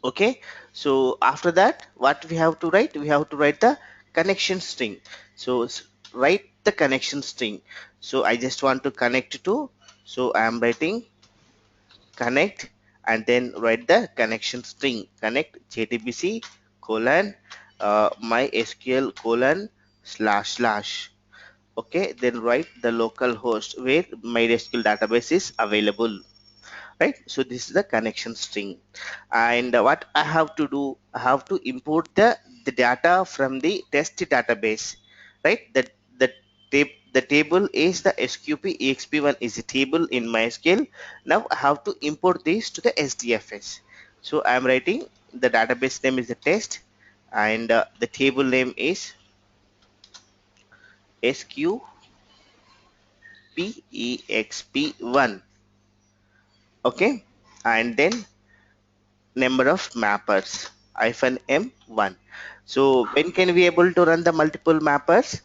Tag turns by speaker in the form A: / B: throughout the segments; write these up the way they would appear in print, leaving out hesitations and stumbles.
A: Okay, so after that what we have to write, we have to write the connection string. So write the connection string. So I just want to connect to, so I am writing connect and then write the connection string, connect JDBC colon mysql colon slash slash. Okay, then write the local host where MySQL database is available. Right, so this is the connection string. And what I have to do, I have to import the data from the test database. Right, the table is the SQP exp1 is a table in MySQL. Now I have to import this to the SDFS. So I am writing the database name is the test, and the table name is SQP exp1. Okay, and then number of mappers -m1. So when can we able to run the multiple mappers?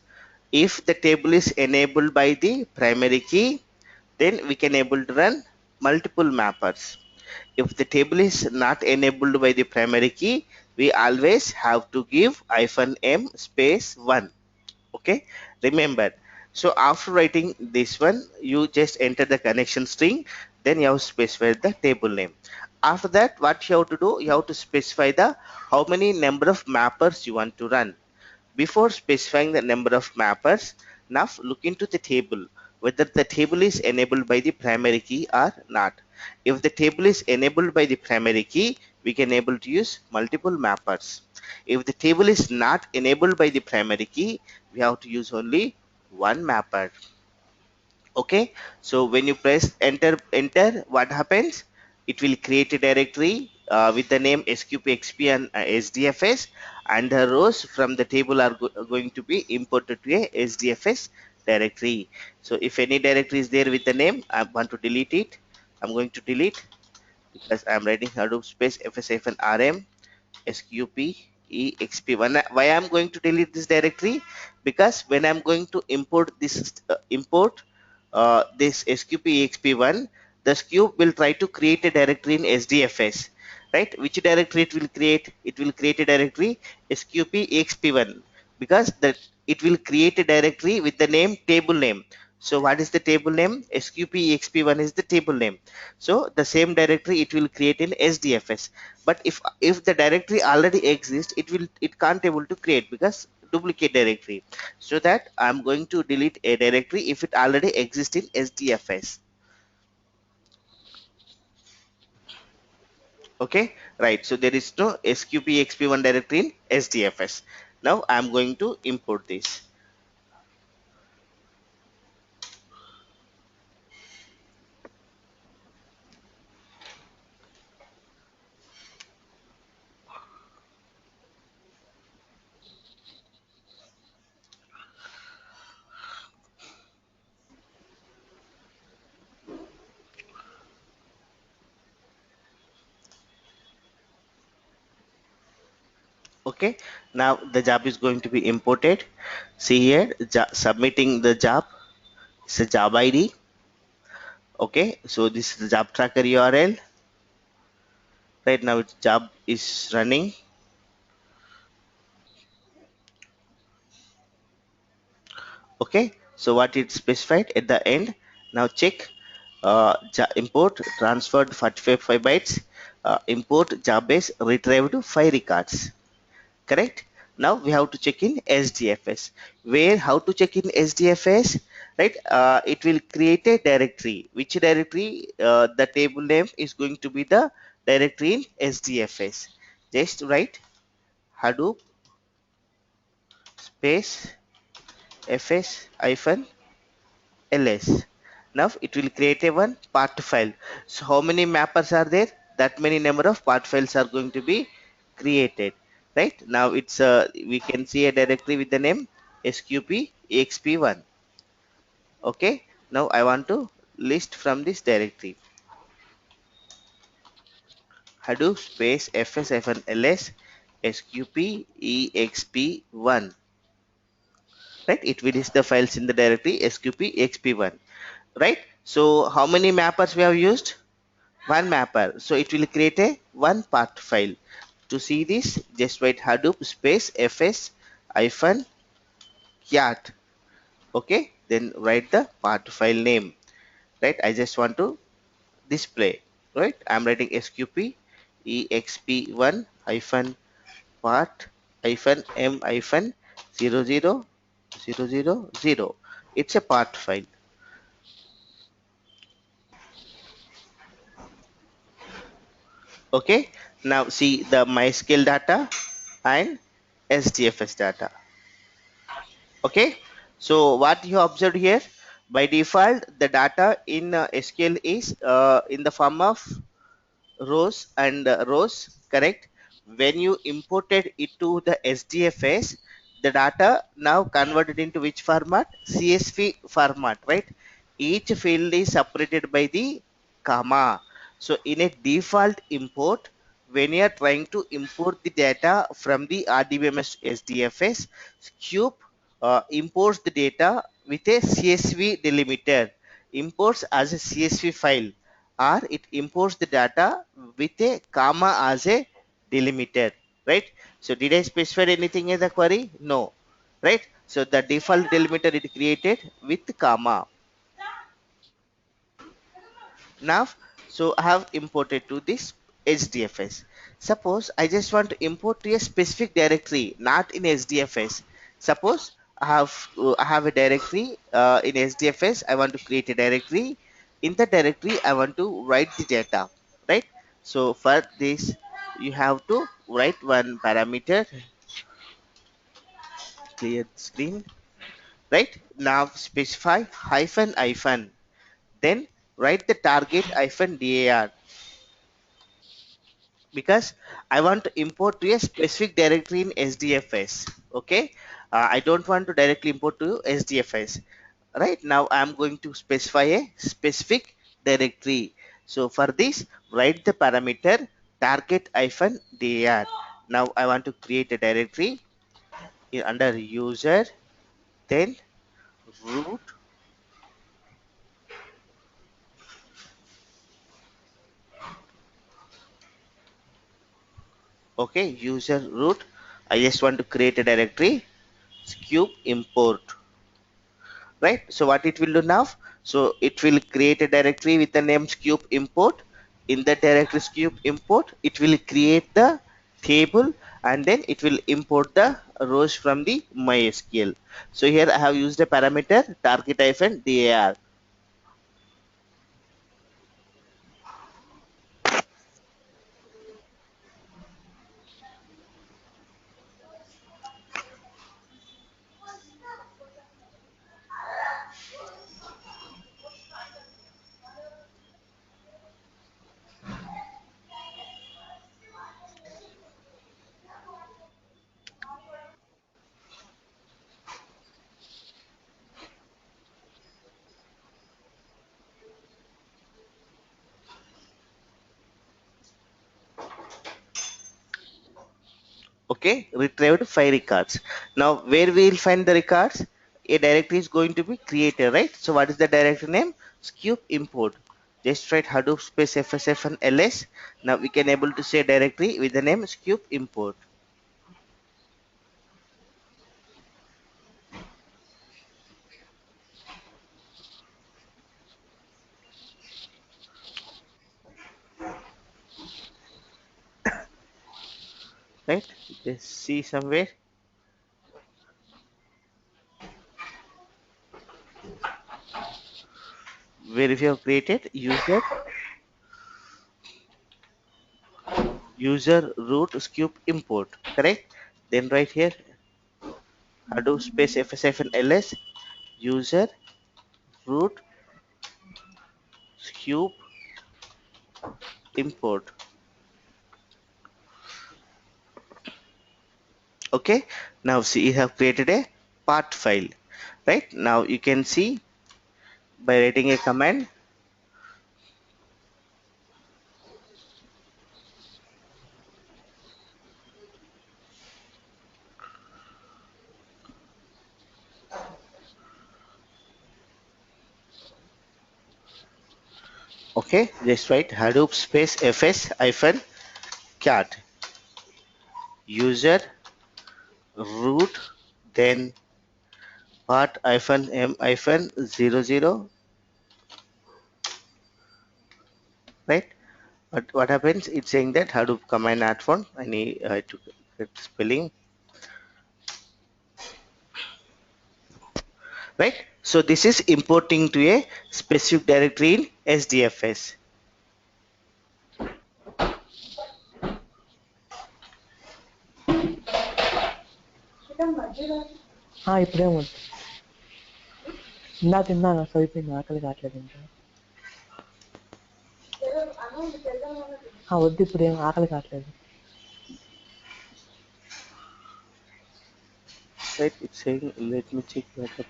A: If the table is enabled by the primary key, then we can able to run multiple mappers. If the table is not enabled by the primary key, we always have to give -m space 1. Okay, remember. So after writing this one, you just enter the connection string, then you have to specify the table name. After that, what you have to do, you have to specify the how many number of mappers you want to run. Before specifying the number of mappers, now look into the table whether the table is enabled by the primary key or not. If the table is enabled by the primary key, we can able to use multiple mappers. If the table is not enabled by the primary key, we have to use only one mapper. Okay, so when you press enter, what happens? It will create a directory with the name SQPXP and SDFS, and the rows from the table are going to be imported to a SDFS directory. So if any directory is there with the name, I want to delete it. I'm going to delete because I'm writing Hadoop space fs-rm sqp exp1. Why I'm going to delete this directory? Because when I'm going to import this sqp exp1, the sqp will try to create a directory in SDFS. Right, which directory it will create? It will create a directory sqp exp1, because that it will create a directory with the name table name. So what is the table name? SQP exp1 is the table name. So the same directory it will create in SDFS. But if the directory already exists, it can't able to create because duplicate directory. So that I'm going to delete a directory if it already exists in SDFS. Okay, right. So there is no SQP exp1 directory in SDFS. Now I'm going to import this. Okay, now the job is going to be imported. See here, submitting the job. It's a job ID. Okay, so this is the job tracker URL. Right now its job is running. Okay, so what it specified at the end. Now check import transferred 45 bytes, import job base retrieved 5 records. Correct. Now we have to check in SDFS. Where how to check in SDFS? Right, it will create a directory. Which directory? The table name is going to be the directory in SDFS. Just write Hadoop space fs hyphen ls. Now it will create a one part file. So how many mappers are there? That many number of part files are going to be created. Right, now it's we can see a directory with the name sqp exp1. Okay, now I want to list from this directory hadoop space fs-ls sqp exp1. Right, it will list the files in the directory sqp exp1. Right, so how many mappers we have used? one mapper. So it will create a one path file. To see this, just write Hadoop space fs hyphen yat. Okay, then write the path file name. Right, I just want to display. Right, I'm writing sqp exp1 hyphen path hyphen m hyphen 00000. It's a path file. Okay, now see the MySQL data and SDFS data. Okay, so what you observed here, by default the data in SQL is in the form of rows and rows, correct? When you imported it to the SDFS, the data now converted into which format? CSV format, right? Each field is separated by the comma. So in a default import, when you are trying to import the data from the RDBMS SDFS, Cube imports the data with a CSV delimiter, imports as a CSV file, or it imports the data with a comma as a delimiter, right? So did I specify anything in the query? No, right? So the default delimiter it created with comma. Now, so I have imported to this HDFS. Suppose I just want to import to a specific directory, not in HDFS. Suppose I have a directory in HDFS. I want to create a directory. In the directory, I want to write the data, right? So for this, you have to write one parameter. Clear the screen, right? Now specify hyphen hyphen. Then write the target hyphen dar, because I want to import to a specific directory in SDFS. Okay, I don't want to directly import to SDFS. Right now, I'm going to specify a specific directory. So for this, write the parameter target hyphen dir. Now I want to create a directory under user, then root. Okay, user root. I just want to create a directory. Cube import, right? So what it will do now, so it will create a directory with the name cube import. In the directory cube import, it will create the table, and then it will import the rows from the MySQL. So here I have used a parameter target hyphen dar. Okay, retrieved 5 records. Now where we will find the records? A directory is going to be created, right? So what is the directory name? Cube import. Just write Hadoop space fsf and ls. Now we can able to say directory with the name cube import. Right, just see somewhere where if you have created user root cube import, correct? Then right here Hadoop space fsf and ls user root cube import. Okay, now see you have created a path file. Right, now you can see by writing a command. Okay, just write Hadoop space fs hyphen cat user root, then part hyphen m hyphen 00, right? But what happens? It's saying that Hadoop command at font. I need to get spelling, right? So this is importing to a specific directory in SDFS.
B: ఇప్పుడేం వద్దు ఇందా తిన్నాను సరిపోయింది ఆకలి కావట్లేదు ఇంకా వద్దు ఇప్పుడేం ఆకలి కావట్లేదు
A: Right? It's saying let me check that up.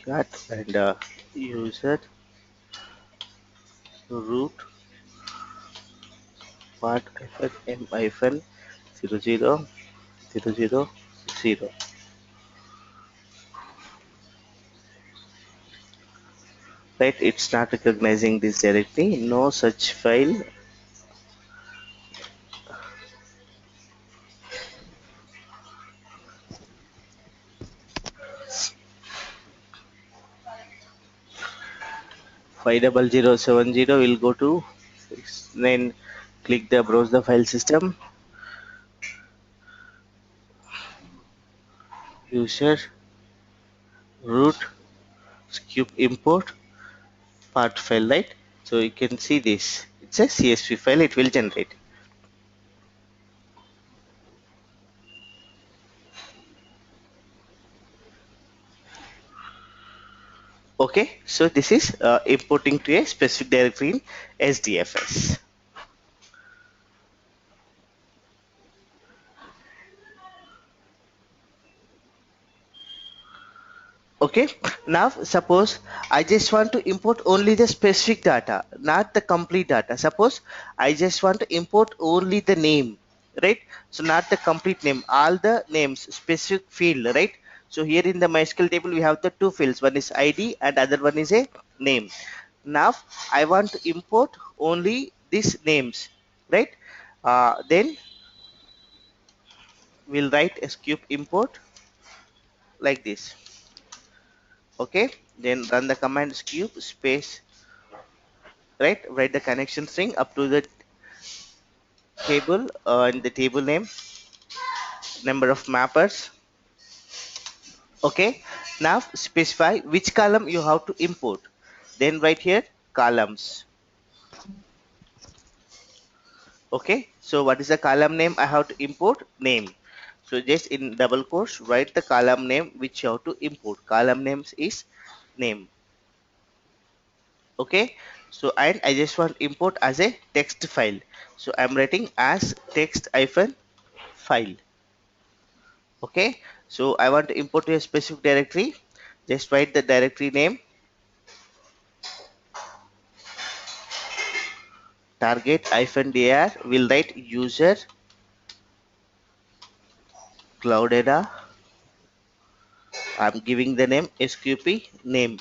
A: Cat and user root part hyphen m hyphen 00 right? It's not recognizing this directory. No such file. Five 0070 will go to then click the browse the file system, user root scoop import part file, right? So you can see this, it's a CSV file, it will generate. Okay, so this is importing to a specific directory in SDFS. Okay, now suppose I just want to import only the specific data, not the complete data. Suppose I just want to import only the name, right? So not the complete name, all the names, specific field, right? So here in the MySQL table we have the two fields, one is ID and other one is a name. Now I want to import only these names, right? Then we'll write a scoop import like this. Okay, then run the command scoop space, right? Write the connection string up to the table and the table name, number of mappers. Okay, now specify which column you have to import, then write here columns. Okay, so what is the column name I have to import? Name. So just in double quotes write the column name which you have to import. Column names is name. Okay, so and I just want import as a text file, so I'm writing as text hyphen file. Okay, so I want to import to a specific directory, just write the directory name, target hyphen dir, will write user cloudera, I'm giving the name sqp name.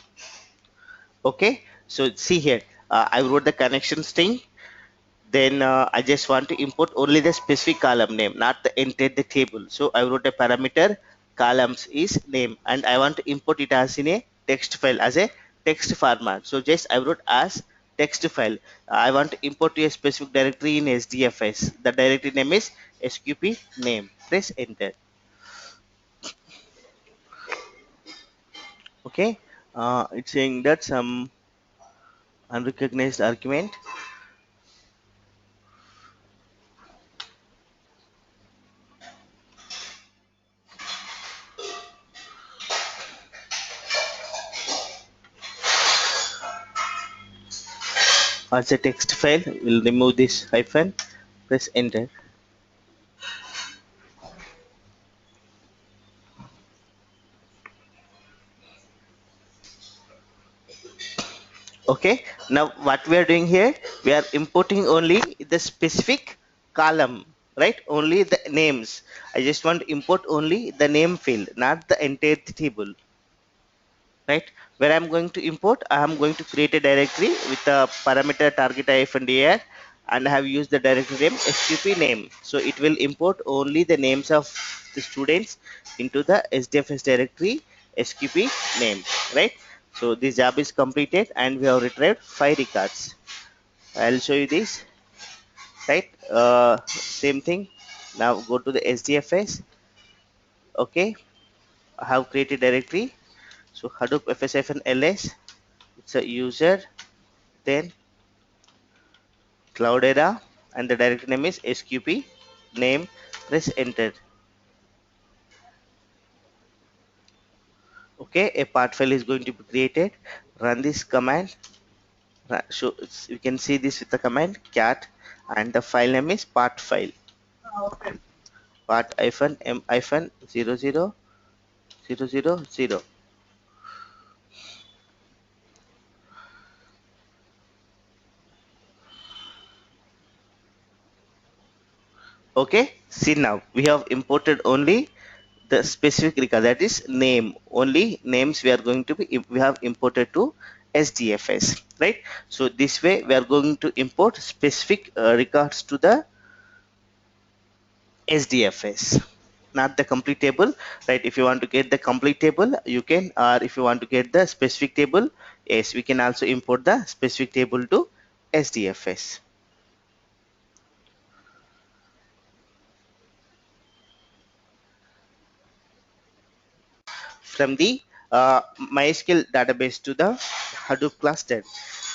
A: Okay, so see here, I wrote the connection string, then I just want to import only the specific column name, not the entire the table. So I wrote a parameter columns is name, and I want to import it as in a text file as a text format. So just I wrote as text file. I want to import to a specific directory in SDFS. The directory name is sqp name. Press enter. Okay, it's saying that some unrecognized argument. As a text file, we'll remove this hyphen. Press enter. Okay, now what we are doing here, we are importing only the specific column, right? Only the names. I just want to import only the name field, not the entire table, right? Where I'm going to import, I am going to create a directory with the parameter target -dir, and I have used the directory name sqp name. So it will import only the names of the students into the sdfs directory sqp name, right? So this job is completed and we have retrieved 5 records. I'll show you this, right? Same thing. Now go to the sdfs. Okay, I have created directory. So hadoop fsfn-ls, it's a user, then Cloudera, and the directory name is sqp name. Press enter. Okay, a part file is going to be created. Run this command. So you can see this with the command cat, and the file name is part file. Part hyphen m hyphen 00000. Okay, see, now we have imported only the specific record, that is name. Only names we are going to be, we have imported to sdfs, right? So this way we are going to import specific records to the sdfs, not the complete table, right? If you want to get the complete table, you can, or if you want to get the specific table, yes, we can also import the specific table to sdfs. From the MySQL database to the Hadoop cluster.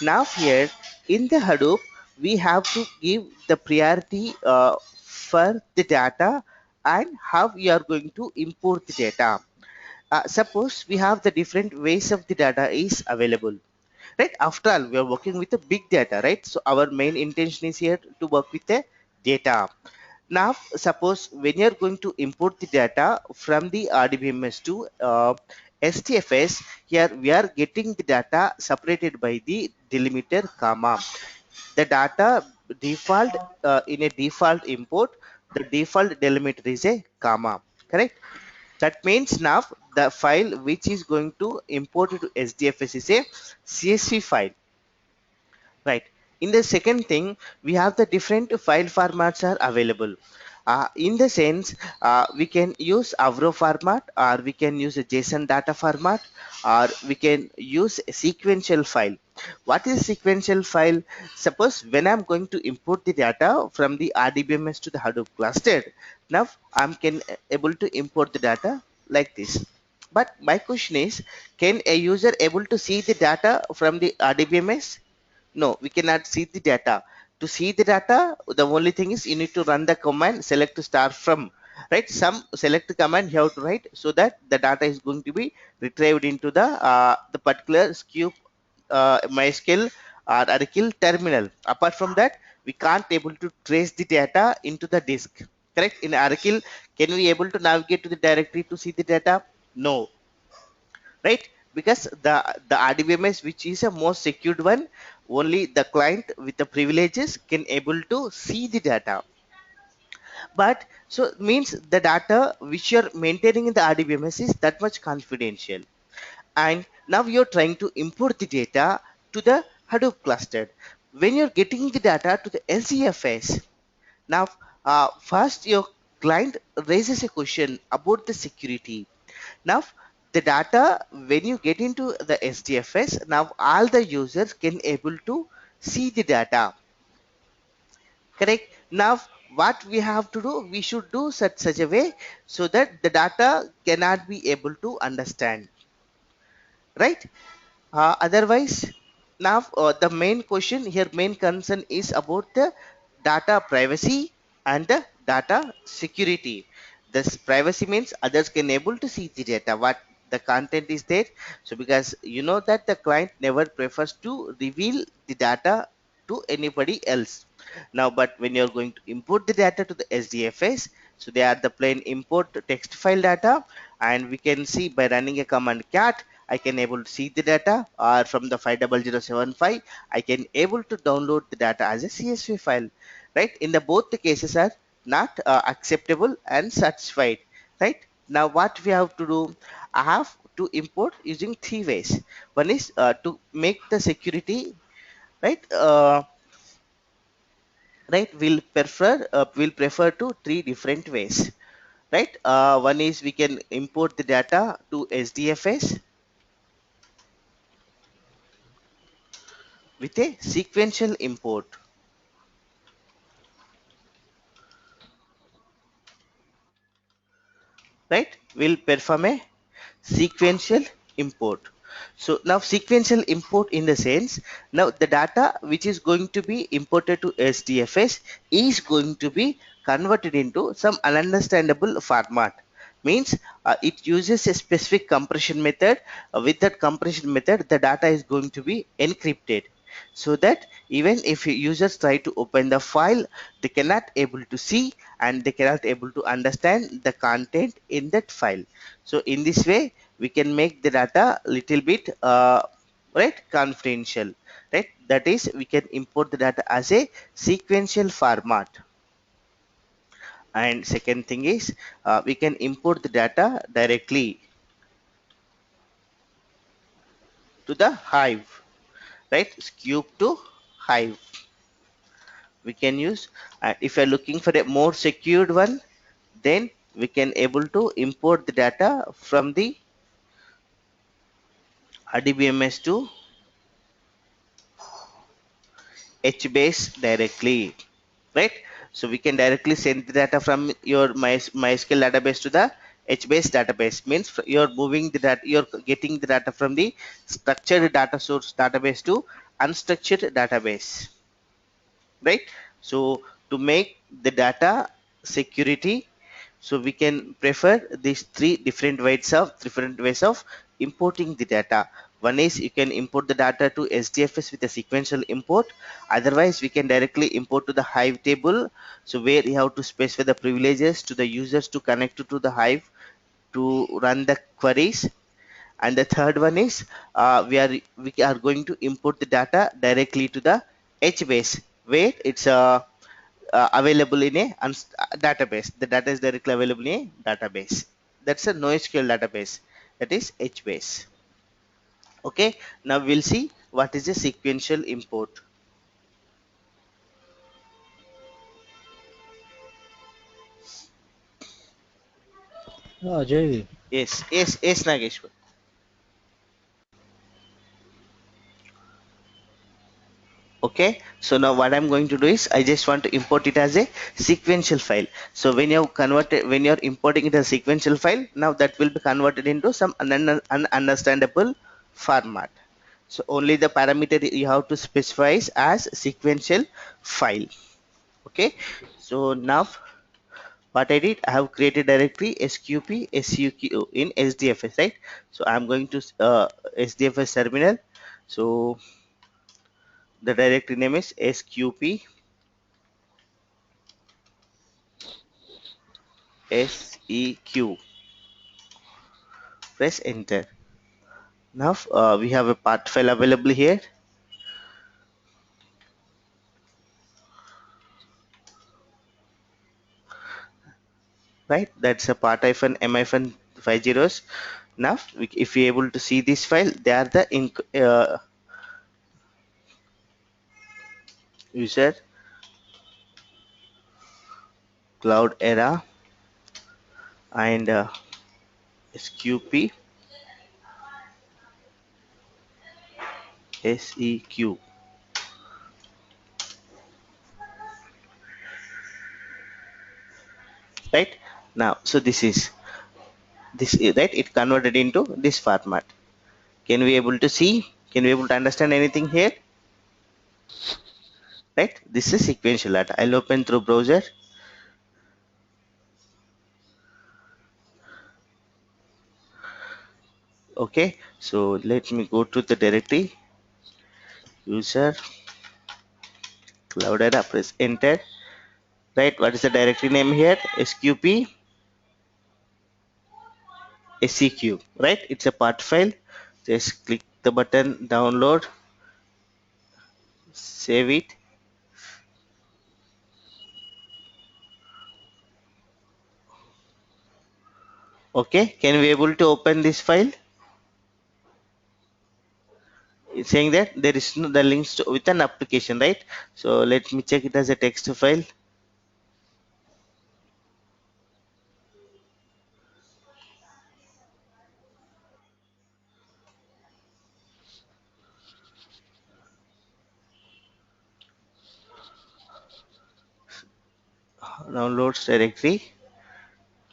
A: Now here in the Hadoop, we have to give the priority for the data and how we are going to import the data. Suppose we have the different ways of the data is available, right? After all, we are working with the big data, right? So our main intention is here to work with the data. Now, suppose when you're going to import the data from the RDBMS to STFS, here we are getting the data separated by the delimiter comma. The data default, in a default import, the default delimiter is a comma, correct? That means now the file which is going to import to SDFS is a CSV file, right? In the second thing, we have the different file formats are available. In the sense, we can use avro format, or we can use a json data format, or we can use a sequential file. What is sequential file? Suppose when I'm going to import the data from the rdbms to the hadoop cluster, now I'm can able to import the data like this. But my question is, can a user able to see the data from the rdbms? No, we cannot see the data. To see the data, the only thing is you need to run the command select star from, right? Some select command you have to write so that the data is going to be retrieved into the particular scoop MySQL or Oracle terminal. Apart from that, we can't able to trace the data into the disk. Correct? In Oracle, can we able to navigate to the directory to see the data? No, right? Because the rdbms, which is a most secured one, only the client with the privileges can able to see the data. But so it means the data which you're maintaining in the rdbms is that much confidential, and now you're trying to import the data to the hadoop cluster. When you're getting the data to the sdfs, now first your client raises a question about the security. Now, the data, when you get into the SDFS, now all the users can able to see the data, correct? Now, what we have to do, we should do such a way so that the data cannot be able to understand, right? Otherwise, now the main question here, main concern is about the data privacy and the data security. This privacy means others can able to see the data, what the content is there. So because you know that the client never prefers to reveal the data to anybody else. Now, but when you're going to import the data to the SDFS, so they are the plain import text file data, and we can see by running a command cat, I can able to see the data, or from the 50075 I can able to download the data as a CSV file, right? In the both the cases are not acceptable and satisfied, right? Now what we have to do, I have to import using three ways. One is to make the security, right? Right, we'll prefer to three different ways, right? One is we can import the data to SDFS with a sequential import, right? We'll perform a sequential import. So now sequential import in the sense, now the data which is going to be imported to SDFS is going to be converted into some ununderstandable format. Means it uses a specific compression method. With that compression method, the data is going to be encrypted, so that even if users try to open the file, they cannot able to see and they cannot able to understand the content in that file. So in this way we can make the data little bit right, confidential, right? That is, we can import the data as a sequential format. And second thing is, we can import the data directly to the Hive, right? Scoop to Hive we can use. And if you're looking for a more secured one, then we can able to import the data from the RDBMS to HBase directly, right? So we can directly send the data from your MySQL database to the HBase database. Means you're moving the data, you're getting the data from the structured data source database to unstructured database, right? So to make the data security, so we can prefer these three different ways of importing the data. One is you can import the data to SDFS with a sequential import. Otherwise we can directly import to the Hive table, so where you have to specify the privileges to the users to connect to the Hive to run the queries. And the third one is we are going to import the data directly to the HBase, where it's available in a database. The data is directly available in a database. That's a NoSQL database, that is HBase. Okay, now we'll see what is a sequential import.
B: Ajay.
A: Yes, Nageshwar. Okay, so now what I'm going to do is I just want to import it as a sequential file. So when you convert it, when you're importing it as a sequential file, now that will be converted into some ununderstandable format. So only the parameter you have to specify is as sequential file. Okay, so now what I did, I have created directory sqp suq in SDFS, right? So I'm going to SDFS terminal. So the directory name is sqp seq. Press enter. Now we have a path file available here, right? That's a path hyphen m hyphen 5 zeros. Now if we able to see this file, they are the user Cloudera and sqp seq, right? Now so this is right, it converted into this format. Can we able to see, can we able to understand anything here? Right, this is sequential data. I'll open through browser. Okay, so let me go to the directory user Cloudera, press enter. Right, what is the directory name here? sqp seq, right? It's a path file. Just click the button, download, save it. Okay, can we able to open this file? It's saying that there is no the links to, with an application, right? So let me check it as a text file. Downloads directory.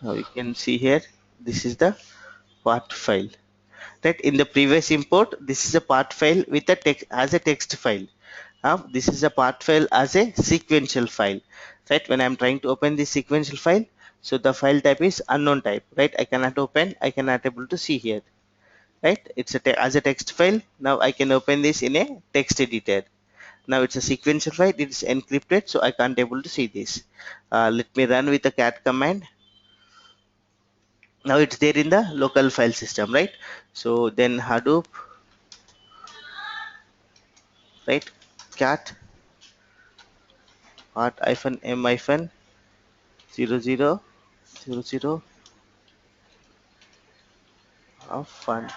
A: Now you can see here, this is the part file. Right, in the previous import, this is a part file with a text as a text file. This is a part file as a sequential file. Right, when I'm trying to open this sequential file, so the file type is unknown type. Right, I cannot open, I cannot able to see here. Right, it's as a text file. Now I can open this in a text editor. Now it's a sequential file, it is encrypted, so I can't able to see this. Let me run with the cat command. Now it's there in the local file system, right? So then Hadoop, right, cat part hyphen m hyphen 0000 of fun.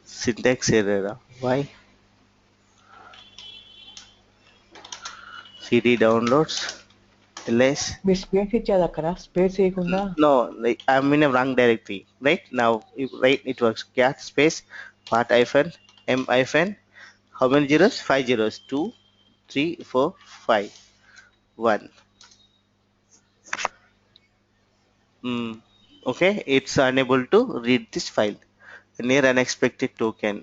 A: Syntax error. Why? CD downloads ls.
B: మీరు space ఇచ్చారు అక్కడ space చేయకుండా
A: No, like I'm in a wrong directory. Right now, right, it works. Cat space part hyphen m hyphen how many zeros? 5 zeros. 2, 3, 4, 5, 1. Okay, it's unable to read this file. Near unexpected token.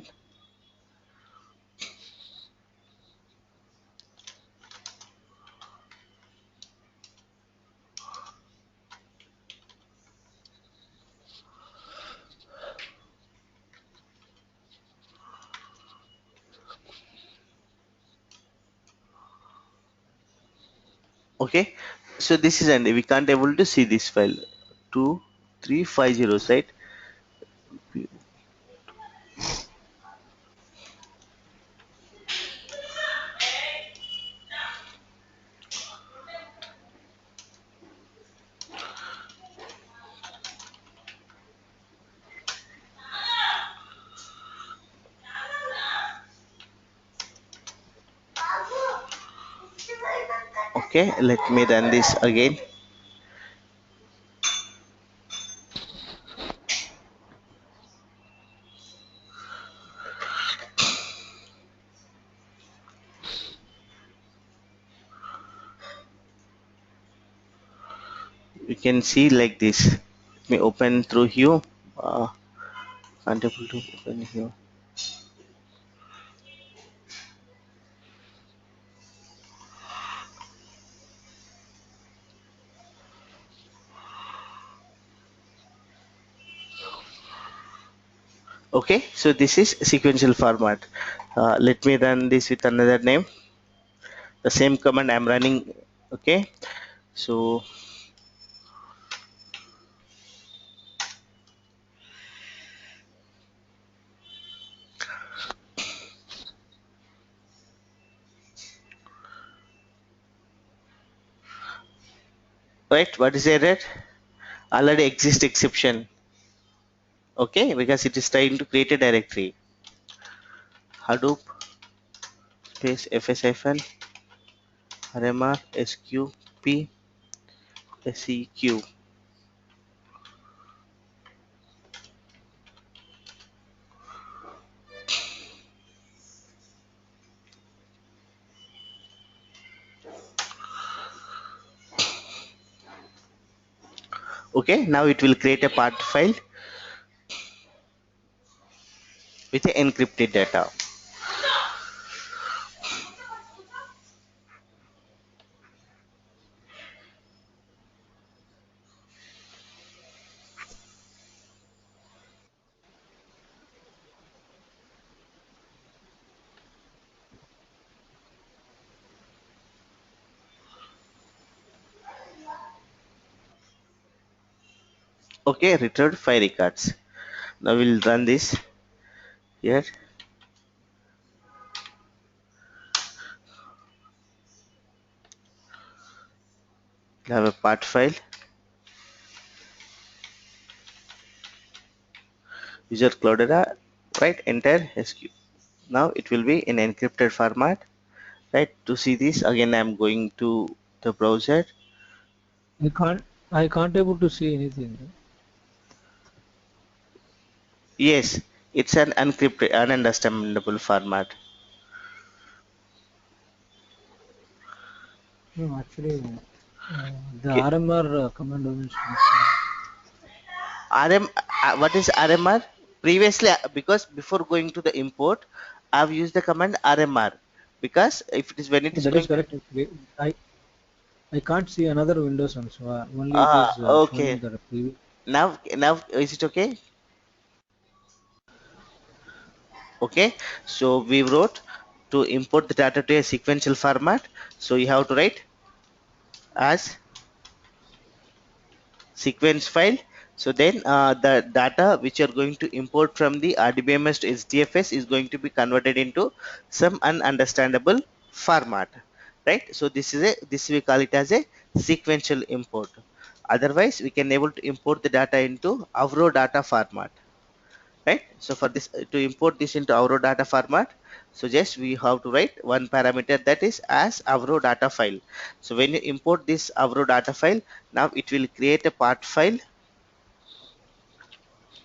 A: Okay, so this is, and we can't able to see this file. 2350, right? Okay, let me run this again. You can see like this. Let me open through here. Can't able to open here. Okay, so this is sequential format. Let me run this with another name. The same command I'm running. Okay, so right, what is error? Already exist exception. Okay, because it is trying to create a directory. Hadoop space fs hyphen rmr sqp seq. Okay, now it will create a part file with the encrypted data. Okay, retrieved 5 records. Now we'll run this here. We'll have a part file. User Cloudera, right? Enter SQ. Now it will be in encrypted format, right? To see this again, I'm going to the browser.
C: I can't able to see anything.
A: Yes, it's an encrypted, ununderstandable format.
C: No, actually, the
A: Okay.
C: RMR command doesn't function.
A: RM, what is RMR? Previously, because before going to the import, I've used the command RMR because if it is when it
C: No,
A: is
C: that is
A: going to
C: correct. Actually, I can't see another Windows also. Only it is showing
A: okay.
C: the previous.
A: Now is it okay? Okay, so we wrote to import the data to a sequential format. So you have to write as sequence file. So then the data which you're going to import from the RDBMS to SDFS is going to be converted into some ununderstandable format, right? So this we call it as a sequential import. Otherwise, we can able to import the data into Avro data format, right? So for this to import this into Avro data format, so just we have to write one parameter that is as Avro data file. So when you import this Avro data file, now it will create a part file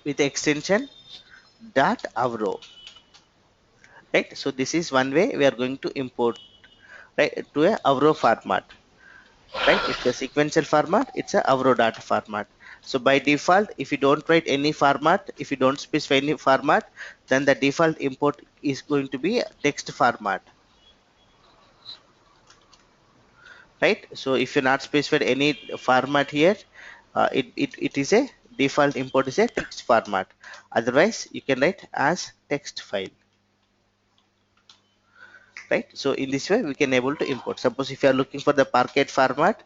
A: with extension dot avro, right? So this is one way we are going to import, right, to a avro format, right? It's a sequential format, it's a avro data format. So by default, if you don't write any format, if you don't specify any format, then the default import is going to be a text format, right? So if you're not specified any format here, it is a default import is a text format. Otherwise you can write as text file, right? So in this way we can able to import. Suppose if you are looking for the Parquet format,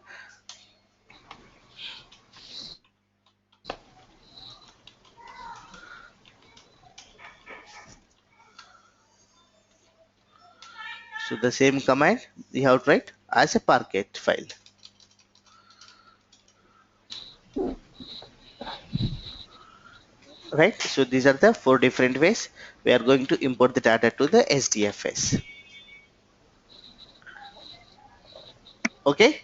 A: so the same command you have to write as a Parquet file, right? So these are the 4 different ways we are going to import the data to the SDFS. Okay,